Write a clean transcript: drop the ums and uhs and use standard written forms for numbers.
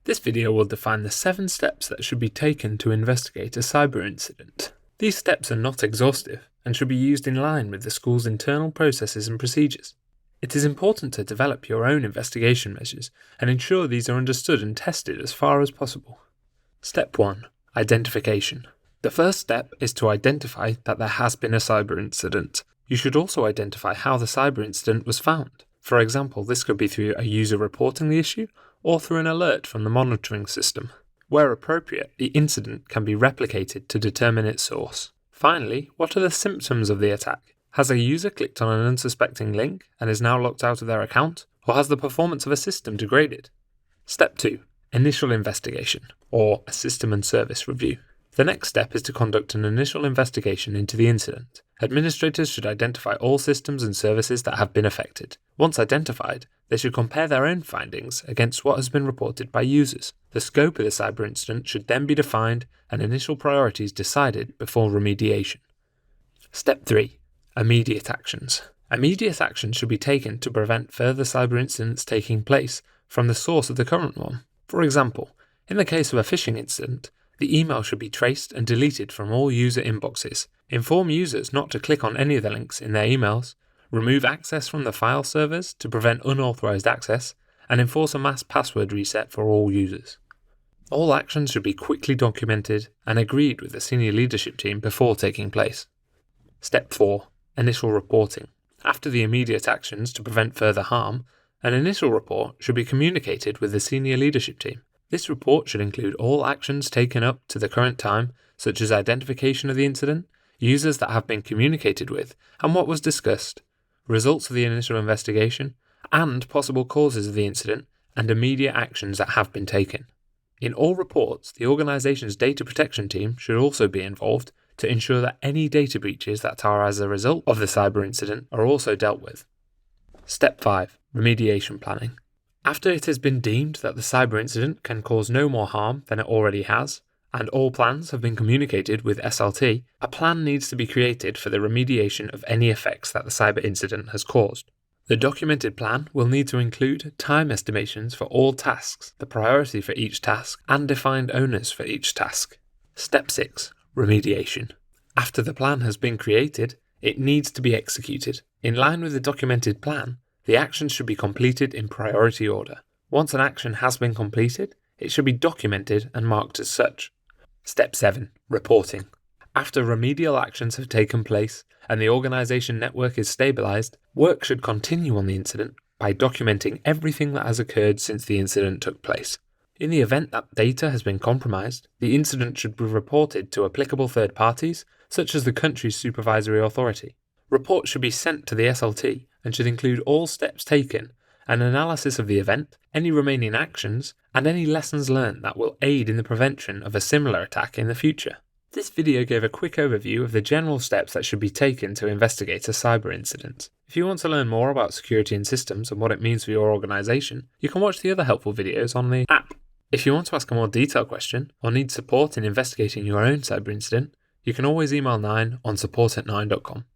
This video will define the 7 steps that should be taken to investigate a cyber incident. These steps are not exhaustive and should be used in line with the school's internal processes and procedures. It is important to develop your own investigation measures and ensure these are understood and tested as far as possible. Step 1. Identification. The first step is to identify that there has been a cyber incident. You should also identify how the cyber incident was found. For example, this could be through a user reporting the issue or through an alert from the monitoring system. Where appropriate, the incident can be replicated to determine its source. Finally, what are the symptoms of the attack? Has a user clicked on an unsuspecting link and is now locked out of their account, or has the performance of a system degraded? Step 2. Initial investigation, or a system and service review. The next step is to conduct an initial investigation into the incident. Administrators should identify all systems and services that have been affected. Once identified, they should compare their own findings against what has been reported by users. The scope of the cyber incident should then be defined and initial priorities decided before remediation. Step 3. Immediate actions. Immediate action should be taken to prevent further cyber incidents taking place from the source of the current one. For example, in the case of a phishing incident, the email should be traced and deleted from all user inboxes. Inform users not to click on any of the links in their emails, remove access from the file servers to prevent unauthorized access, and enforce a mass password reset for all users. All actions should be quickly documented and agreed with the senior leadership team before taking place. Step 4. Initial reporting. After the immediate actions to prevent further harm, an initial report should be communicated with the senior leadership team. This report should include all actions taken up to the current time, such as identification of the incident, users that have been communicated with, and what was discussed, results of the initial investigation, and possible causes of the incident and immediate actions that have been taken. In all reports, the organization's data protection team should also be involved to ensure that any data breaches that are as a result of the cyber incident are also dealt with. Step 5. Remediation planning. After it has been deemed that the cyber incident can cause no more harm than it already has, and all plans have been communicated with SLT, a plan needs to be created for the remediation of any effects that the cyber incident has caused. The documented plan will need to include time estimations for all tasks, the priority for each task, and defined owners for each task. Step 6. Remediation. After the plan has been created, it needs to be executed. In line with the documented plan, the actions should be completed in priority order. Once an action has been completed, it should be documented and marked as such. Step 7. Reporting. After remedial actions have taken place and the organization network is stabilized, work should continue on the incident by documenting everything that has occurred since the incident took place. In the event that data has been compromised, the incident should be reported to applicable third parties, such as the country's supervisory authority. Reports should be sent to the SLT and should include all steps taken, an analysis of the event, any remaining actions, and any lessons learned that will aid in the prevention of a similar attack in the future. This video gave a quick overview of the general steps that should be taken to investigate a cyber incident. If you want to learn more about security and systems and what it means for your organization, you can watch the other helpful videos on the app. If you want to ask a more detailed question or need support in investigating your own cyber incident, you can always email 9 on support@9.com.